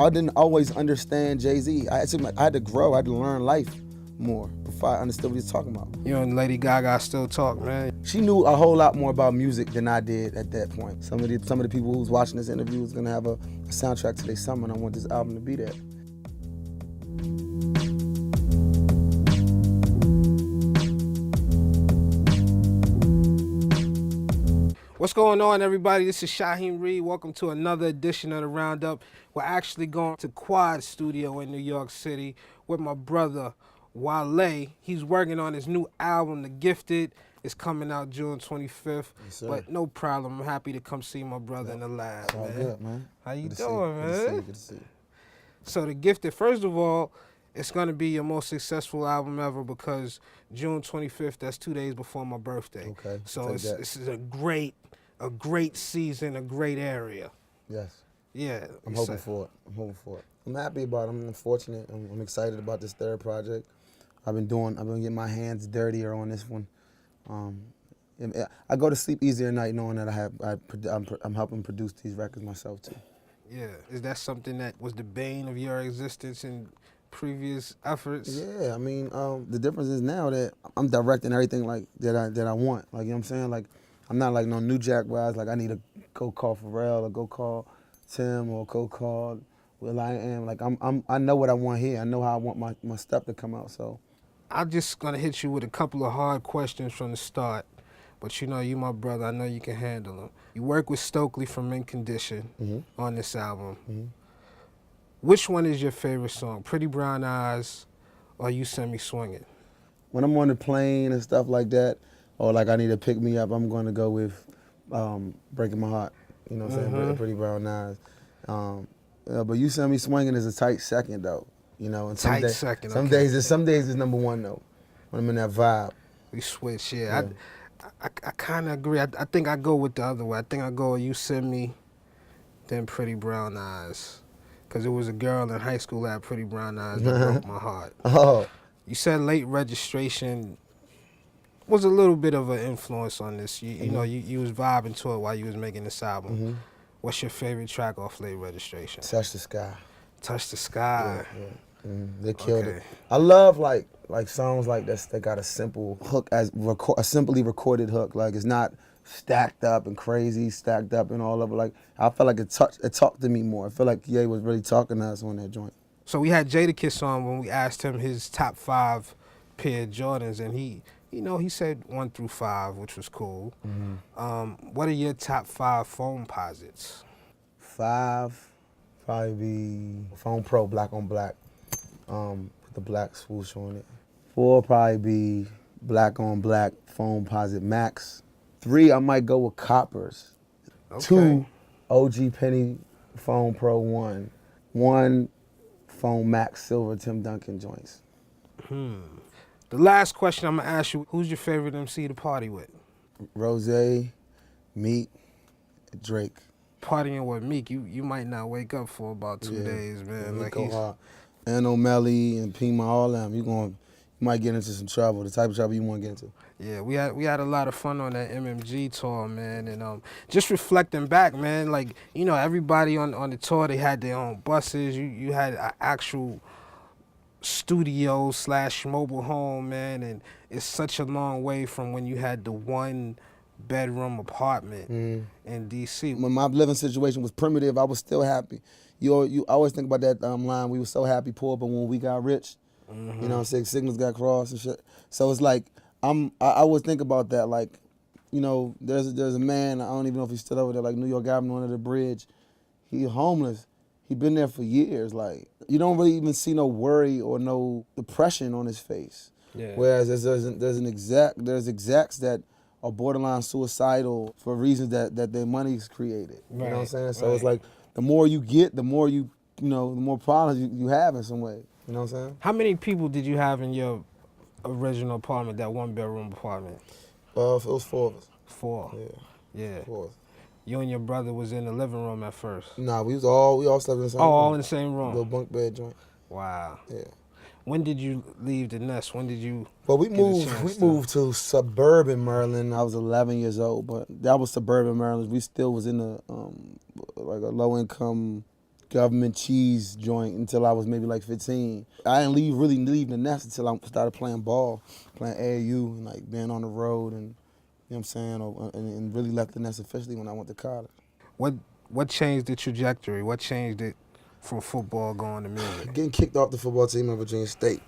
I didn't always understand Jay-Z. I had to grow. I had to learn life more before I understood what he was talking about. You and Lady Gaga still talk, man. She knew a whole lot more about music than I did at that point. Some of the people who was watching this interview was gonna have a soundtrack to their summer, and I want this album to be that. What's going on, everybody? This is Shaheem Reid. Welcome to another edition of the Roundup. We're actually going to Quad Studio in New York City with my brother Wale. He's working on his new album, The Gifted. It's coming out June 25th. Yes, but no problem. I'm happy to come see my brother in the lab, It's all man. good, man. How you Good doing, man? Good to see you. So The Gifted, first of all, it's going to be your most successful album ever because June 25th, that's 2 days before my birthday. Okay. So this is a great season, a great area. Yes. Yeah. I'm hoping for it. I'm happy about it. I'm fortunate. I'm excited about this third project. I've been getting my hands dirtier on this one. I go to sleep easier at night knowing that I'm helping produce these records myself too. Yeah. Is that something that was the bane of your existence in previous efforts? Yeah, I mean, the difference is now that I'm directing everything like that I want. Like, you know what I'm saying? Like, I'm not like no New Jack where I was like, I need to go call Pharrell or go call Tim or go call will.i.am. Like, I know what I want here. I know how I want my stuff to come out. So I'm just gonna hit you with a couple of hard questions from the start. But you know, you my brother, I know you can handle them. You work with Stokely from In Condition on this album. Which one is your favorite song? Pretty Brown Eyes or You Send Me Swinging? when I'm on the plane and stuff like that, or like I need to pick me up, I'm going to go with Breaking My Heart. You know what I'm saying? Pretty Brown Eyes. But You Send Me Swinging is a tight second though. You know, and some days it's number one though. When I'm in that vibe. We switch, yeah. I kind of agree. I think I go with the other way. I think I go You Send Me, then Pretty Brown Eyes. Because it was a girl in high school that had pretty brown eyes that broke my heart. Oh. You said Late Registration was a little bit of an influence on this. You know, you was vibing to it while you was making this album. What's your favorite track off Late Registration? Touch the Sky. Touch the Sky. Yeah. They killed it. I love like songs like this that got a simple hook, a simply recorded hook. Like it's not stacked up and crazy, stacked up and all of it. Like I felt like it talked to me more. I feel like Ye was really talking to us on that joint. So we had Jadakiss on when we asked him his top 5 pair of Jordans, and he said 1 through 5, which was cool. What are your top 5 Foamposites? 5 probably be Foam Pro, black on black, with the black swoosh on it. 4 probably be black on black Foamposite Max. 3 I might go with Coppers. Okay. 2 OG Penny Foam Pro 1. 1 Foam Max Silver Tim Duncan joints. The last question I'm gonna ask you: who's your favorite MC to party with? Rose, Meek, Drake. Partying with Meek, you might not wake up for about 2 days, man. Meek Like go hard. And O'Malley and Pima, all them. You might get into some trouble. The type of trouble you want to get into. Yeah, we had a lot of fun on that MMG tour, man. And just reflecting back, man, like, you know, everybody on the tour, they had their own buses. You had an actual studio / mobile home, man. And it's such a long way from when you had the 1-bedroom apartment in D.C. When my living situation was primitive, I was still happy. You always think about that line, we were so happy poor, but when we got rich, you know what I'm saying, signals got crossed and shit. So it's like, I always think about that, like, you know, there's a man, I don't even know if he's still over there, like New York Avenue under the bridge. He homeless. He been there for years. Like, you don't really even see no worry or no depression on his face. Yeah. Whereas there's execs that are borderline suicidal for reasons that their money's created. You know what I'm saying? So it's like, the more you get, the more the more problems you have in some way. You know what I'm saying? How many people did you have in your original apartment, that 1-bedroom apartment? It was 4 of us. 4. Yeah. 4 of us. You and your brother was in the living room at first. Nah, we all slept in the same room. Oh, all in the same room. Little bunk bed joint. Wow. Yeah. When did you leave the nest? When did you? Well, we moved to suburban Maryland. I was 11 years old, but that was suburban Maryland. We still was in the like a low income government cheese joint until I was maybe like 15. I didn't really leave the nest until I started playing ball, playing AAU, and like being on the road, and you know what I'm saying, and really left the nest officially when I went to college. What changed the trajectory? What changed it from football going to music? Getting kicked off the football team at Virginia State.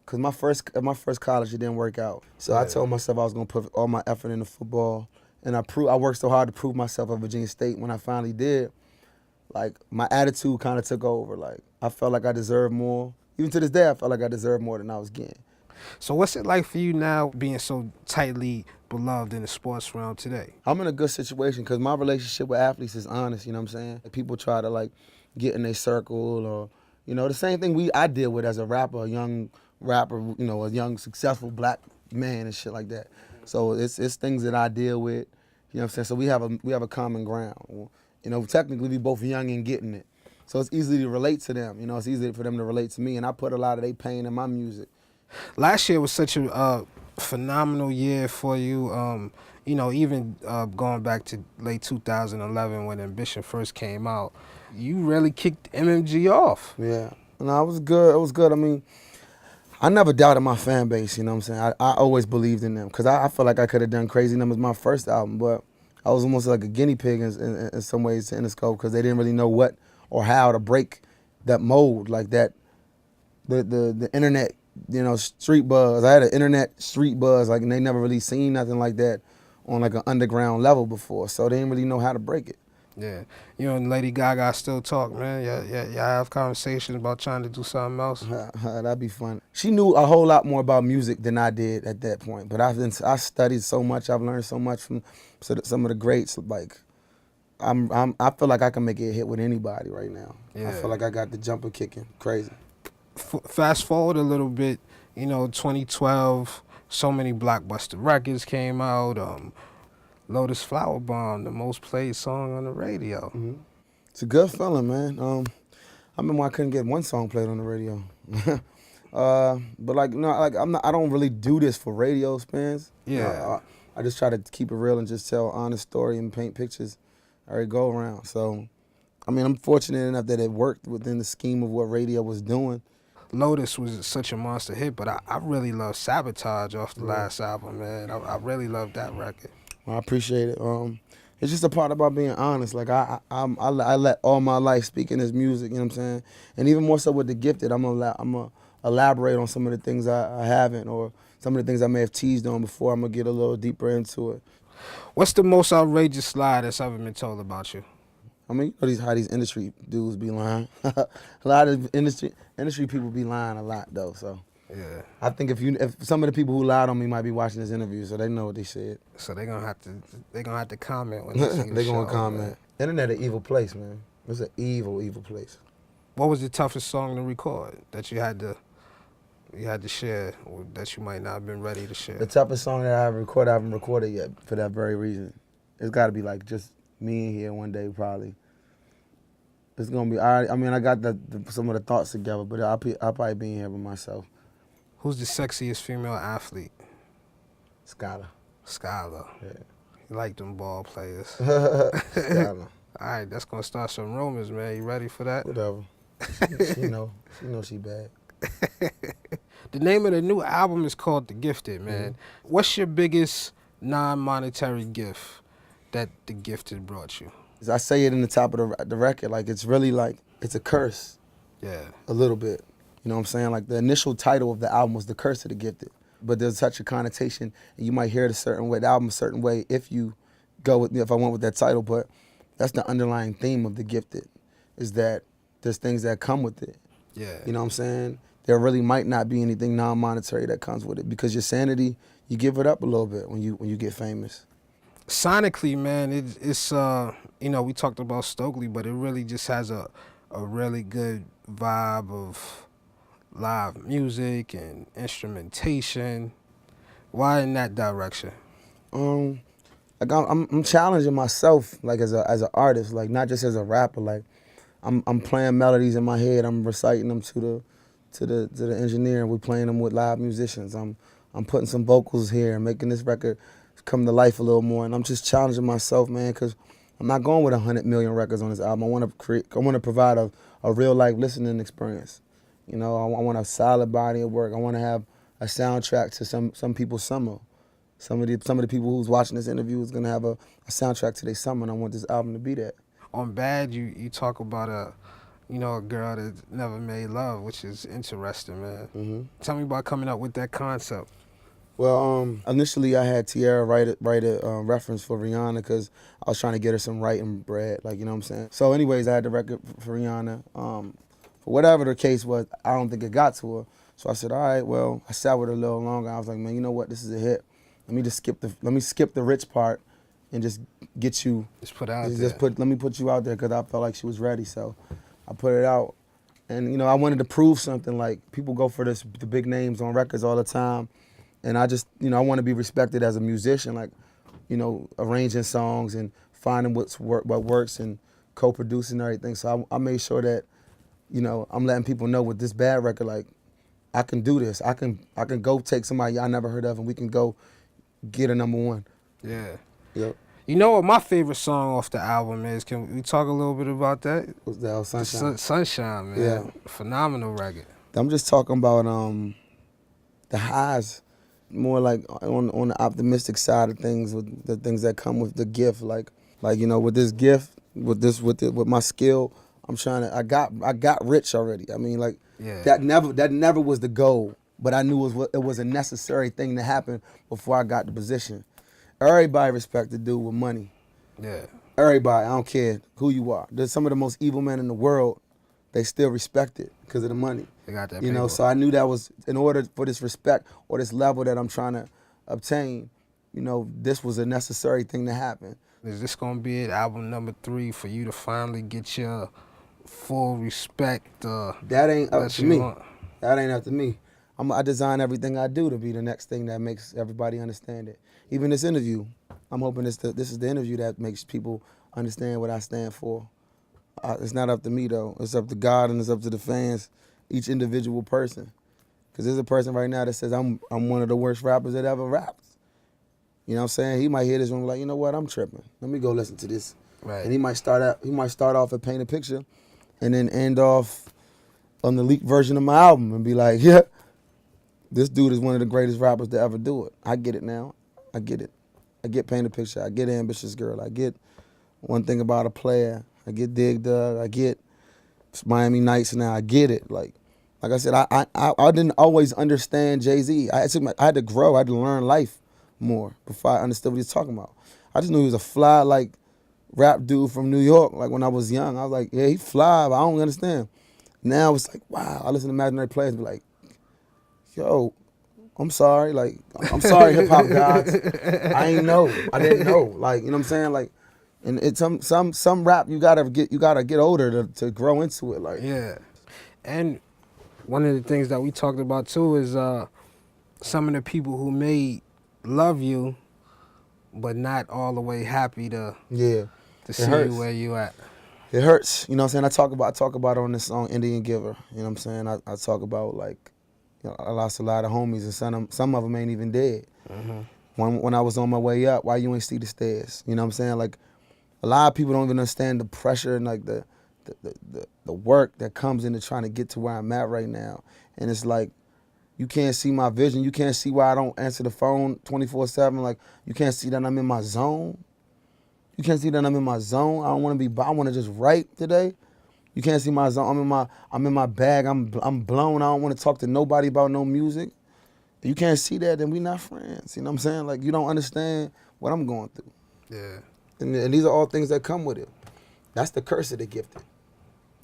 Cause my first college, it didn't work out. So I told myself I was gonna put all my effort into football, and I worked so hard to prove myself at Virginia State. When I finally did, like my attitude kind of took over. Like I felt like I deserved more. Even to this day, I felt like I deserved more than I was getting. So what's it like for you now being so tightly beloved in the sports realm today? I'm in a good situation because my relationship with athletes is honest. You know what I'm saying? People try to like get in their circle, or you know, the same thing I deal with as a rapper, a young rapper, you know, a young successful black man and shit like that. So it's things that I deal with. You know what I'm saying? So we have a common ground. You know, technically we both young and getting it. So it's easy to relate to them. You know, it's easy for them to relate to me, and I put a lot of their pain in my music. Last year was such a phenomenal year for you. You know, even going back to late 2011 when Ambition first came out, you really kicked MMG off. Yeah, no, it was good. It was good. I mean, I never doubted my fan base. You know what I'm saying? I always believed in them because I felt like I could have done Crazy Numbers my first album, but I was almost like a guinea pig in some ways to Interscope because they didn't really know what or how to break that mold like that. The internet, you know, street buzz. I had an internet street buzz, like, and they never really seen nothing like that on like an underground level before, so they didn't really know how to break it. Yeah, you and Lady Gaga still talk, man. Yeah, have conversations about trying to do something else. That'd be fun. She knew a whole lot more about music than I did at that point, but I studied so much. I've learned so much from some of the greats. Like, I feel like I can make it a hit with anybody right now. Yeah. I feel like I got the jumper kicking crazy. Fast forward a little bit, you know, 2012, so many blockbuster records came out. Lotus Flower Bomb, the most played song on the radio. Mm-hmm. It's a good feeling, man. I remember I couldn't get one song played on the radio. But like, no, like I don't really do this for radio spins. Yeah. I just try to keep it real and just tell an honest story and paint pictures every go around. So, I mean, I'm fortunate enough that it worked within the scheme of what radio was doing. Lotus was such a monster hit, but I really love Sabotage off the last album, man. I really love that record. Well, I appreciate it. It's just a part about being honest. Like I let all my life speak in this music. You know what I'm saying? And even more so with The Gifted, I'm gonna elaborate on some of the things I haven't, or some of the things I may have teased on before. I'm gonna get a little deeper into it. What's the most outrageous lie that's ever been told about you? I mean, you know how these industry dudes be lying. A lot of industry people be lying a lot though. So Yeah. I think if some of the people who lied on me might be watching this interview, so they know what they said. So they're gonna have to comment when they see the They show, gonna comment. man. Internet an evil place, man. It's an evil, evil place. What was the toughest song to record that you had to share, or that you might not have been ready to share? The toughest song that I haven't recorded yet for that very reason. It's got to be like just me in here one day probably. It's gonna be. I mean, I got some of the thoughts together, but I'll probably be in here with myself. Who's the sexiest female athlete? Skylar. Skylar. Yeah. You like them ball players. Skylar. All right, that's gonna start some rumors, man. You ready for that? Whatever. She know she bad. The name of the new album is called The Gifted, man. Mm-hmm. What's your biggest non-monetary gift that The Gifted brought you? I say it in the top of the record, like it's really like it's a curse. Yeah. A little bit. You know what I'm saying? Like the initial title of the album was The Curse of the Gifted. But there's such a connotation, and you might hear it a certain way, the album a certain way if I went with that title, but that's the underlying theme of The Gifted, is that there's things that come with it. Yeah. You know what I'm saying? There really might not be anything non-monetary that comes with it, because your sanity, you give it up a little bit when you get famous. Sonically, man, it's you know, we talked about Stokely, but it really just has a really good vibe of live music and instrumentation. Why in that direction? Like I'm challenging myself, like as an artist, like not just as a rapper. Like I'm playing melodies in my head. I'm reciting them to the engineer, and we're playing them with live musicians. I'm putting some vocals here and making this record come to life a little more. And I'm just challenging myself, man, because I'm not going with 100 million records on this album. I want to provide a real life listening experience. You know, I want a solid body of work. I want to have a soundtrack to some people's summer. Some of the people who's watching this interview is gonna have a soundtrack to their summer, and I want this album to be that. On Bad, you talk about a girl that never made love, which is interesting, man. Mm-hmm. Tell me about coming up with that concept. Well, initially I had Tierra write a reference for Rihanna because I was trying to get her some writing bread, like, you know what I'm saying? So anyways, I had the record for Rihanna. For whatever the case was, I don't think it got to her. So I said, all right, well, I sat with her a little longer. I was like, man, you know what? This is a hit. Let me skip the rich part and just get you. Just put out there. Let me put you out there because I felt like she was ready. So I put it out. And, you know, I wanted to prove something. Like, people go for the big names on records all the time. And I just, you know, I want to be respected as a musician, like, you know, arranging songs and finding what works and co-producing and everything. So I made sure that, you know, I'm letting people know with this Bad record, like, I can do this. I can go take somebody I never heard of and we can go get a #1. Yeah. Yep. You know what my favorite song off the album is? Can we talk a little bit about that? What's that? Sunshine. Sunshine, man. Yeah. Phenomenal record. I'm just talking about the highs, more like on the optimistic side of things, with the things that come with the gift, like you know, with this gift, with my skill, I'm trying to. I got rich already. I mean, like, yeah. that never was the goal, but I knew it was a necessary thing to happen before I got the position. Everybody respect the dude with money. Yeah. Everybody, I don't care who you are. There's some of the most evil men in the world. They still respect it because of the money. They got that. You know, so I knew that was, in order for this respect or this level that I'm trying to obtain, you know, this was a necessary thing to happen. Is this gonna be it, album #3, for you to finally get your full respect? That ain't up to me. That ain't up to me. I design everything I do to be the next thing that makes everybody understand it. Even this interview, I'm hoping this is the interview that makes people understand what I stand for. It's not up to me, though. It's up to God and it's up to the fans, each individual person. Because there's a person right now that says I'm one of the worst rappers that ever rapped. You know what I'm saying? He might hear this and be like, you know what, I'm tripping. Let me go listen to this. Right. And he might start off at Paint a Picture and then end off on the leaked version of my album and be like, yeah, this dude is one of the greatest rappers to ever do it. I get it now. I get it. I get Paint a Picture. I get Ambitious Girl. I get One Thing About a Player. I get Dig Dug. I get Miami Nights now. I get it. Like I said, I didn't always understand Jay-Z. I had to grow. I had to learn life more before I understood what he was talking about. I just knew he was a fly, like, rap dude from New York. Like, when I was young, I was like, yeah, he fly, but I don't understand. Now it's like, wow, I listen to Imaginary Players and be like, yo, I'm sorry. Like, I'm sorry, hip-hop gods. I didn't know. Like, you know what I'm saying? Like, and it's some rap you gotta get older to grow into it. Like, yeah. And one of the things that we talked about too is some of the people who may love you, but not all the way happy to see you where you at. It hurts. You know what I'm saying? I talk about it on this song Indian Giver. You know what I'm saying? I talk about, like, you know, I lost a lot of homies and some of them ain't even dead. Mm-hmm. When I was on my way up, why you ain't see the stairs? You know what I'm saying? Like, a lot of people don't even understand the pressure and, like, the work that comes into trying to get to where I'm at right now. And it's like, you can't see my vision. You can't see why I don't answer the phone 24/7. Like, you can't see that I'm in my zone. You can't see that I'm in my zone. I want to just write today. You can't see my zone. I'm in my bag. I'm blown. I don't want to talk to nobody about no music. If you can't see that, then we not friends. You know what I'm saying? Like, you don't understand what I'm going through. Yeah. And these are all things that come with it. That's the curse of the gifted.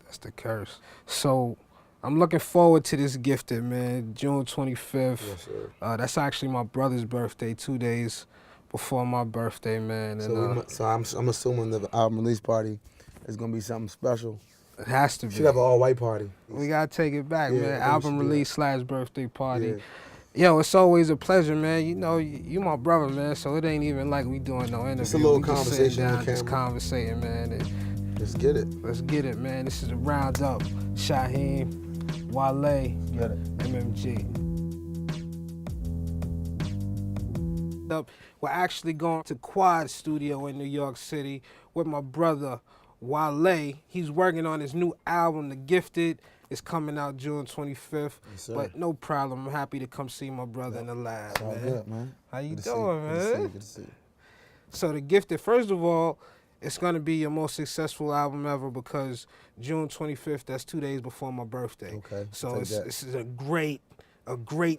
That's the curse. So I'm looking forward to this Gifted, man. June 25th. Yes, sir. That's actually my brother's birthday, 2 days before my birthday, man. And, so I'm assuming the album release party is gonna be something special. It has to be. Should have an all-white party. We gotta take it back, man. Album release / birthday party. Yeah. Yo, it's always a pleasure, man. You know, you my brother, man, so it ain't even like we doing no interview. Just a little we just conversation sitting down, on just camera. conversating, man. And Let's get it. let's get it, man. This is a roundup. Shaheem, Wale, Get it. MMG. We're actually going to Quad Studio in New York City, with my brother Wale. He's working on his new album, The Gifted. It's coming out June 25th. Yes, sir. But no problem. I'm happy to come see my brother in the lab, It's all man. good, man. How you Good to see doing, you. man? Good to see you. Good to see you. So The Gifted, first of all, it's gonna be your most successful album ever because June 25th, that's 2 days before my birthday. Okay. So take it's that. this is a great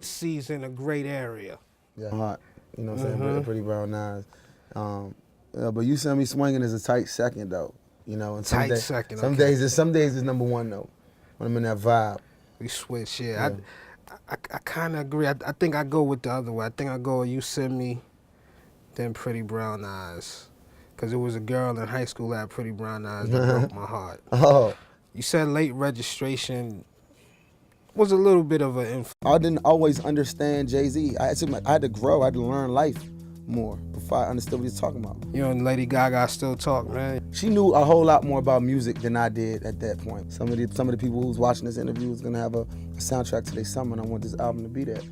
season, a great area. Yeah, hot. You know what I'm saying? Pretty brown eyes. Yeah, but You Send Me Swinging is a tight second though. You know, and Tight second, Some okay. days it's number one though. When I'm in that vibe. We switch, yeah. I kind of agree. I think I go with the other way. I think I go with You Send Me, then Pretty Brown Eyes. Because it was a girl in high school that had pretty brown eyes that broke my heart. Oh. You said Late Registration was a little bit of an influence. I didn't always understand Jay-Z. I had to grow. I had to learn life more before I understood what he was talking about. You know, and Lady Gaga still talk, man. She knew a whole lot more about music than I did at that point. Some of the people who's watching this interview is gonna have a soundtrack to their summer, and I want this album to be that.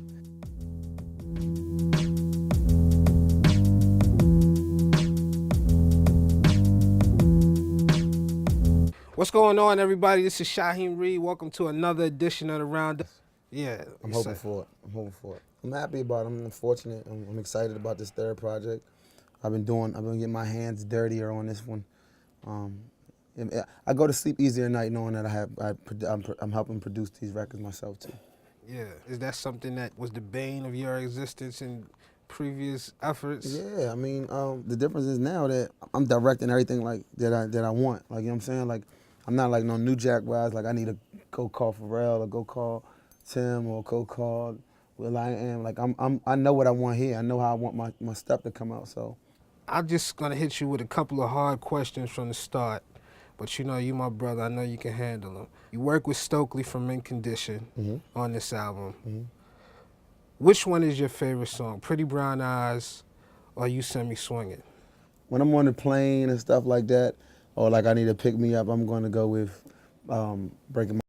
What's going on, everybody? This is Shaheem Reid. Welcome to another edition of the Roundup. Yeah, I'm hoping for it. I'm happy about it. I'm fortunate. I'm excited about this third project. I've been getting my hands dirtier on this one. I go to sleep easier at night knowing that I'm helping produce these records myself too. Yeah, is that something that was the bane of your existence in previous efforts? Yeah, I mean, the difference is now that I'm directing everything like that I want. Like, you know what I'm saying? Like, I'm not like no New Jack wise. Like, I need to go call Pharrell or go call Tim or go call Will I Am. Like, I know what I want here. I know how I want my stuff to come out. So, I'm just gonna hit you with a couple of hard questions from the start. But you know, you my brother. I know you can handle them. You work with Stokely from Mint Condition on this album. Which one is your favorite song? Pretty Brown Eyes or You Send Me Swinging? when I'm on the plane and stuff like that, or like I need to pick me up, I'm going to go with Breaking My